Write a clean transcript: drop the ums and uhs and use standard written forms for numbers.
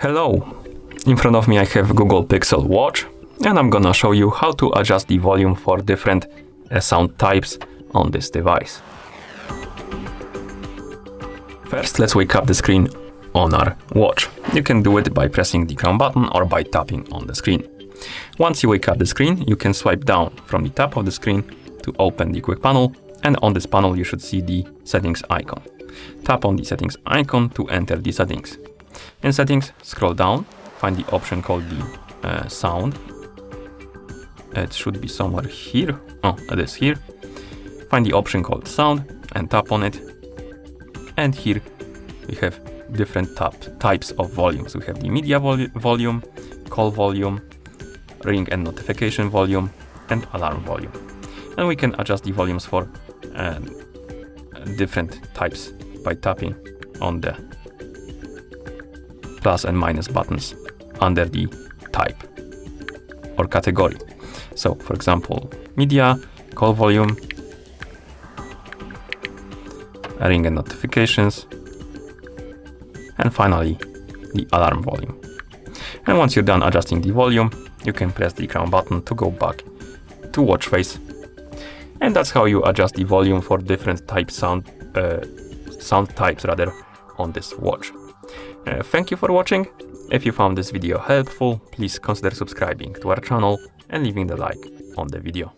Hello! In front of me I have Google Pixel Watch and I'm gonna show you how to adjust the volume for different sound types on this device. First, let's wake up the screen on our watch. You can do it by pressing the crown button or by tapping on the screen. Once you wake up the screen, you can swipe down from the top of the screen to open the quick panel, and on this panel you should see the settings icon. Tap on the settings icon to enter the settings. In settings, scroll down, find the option called the sound. It should be somewhere here. Oh, it is here. Find the option called sound and tap on it. And here we have different types of volumes. We have the media volume, call volume, ring and notification volume, and alarm volume. And we can adjust the volumes for different types by tapping on the plus and minus buttons under the type or category. So, for example, media, call volume, ring and notifications, and finally the alarm volume. And once you're done adjusting the volume, you can press the crown button to go back to watch face. And that's how you adjust the volume for different sound types on this watch. Thank you for watching. If you found this video helpful, please consider subscribing to our channel and leaving the like on the video.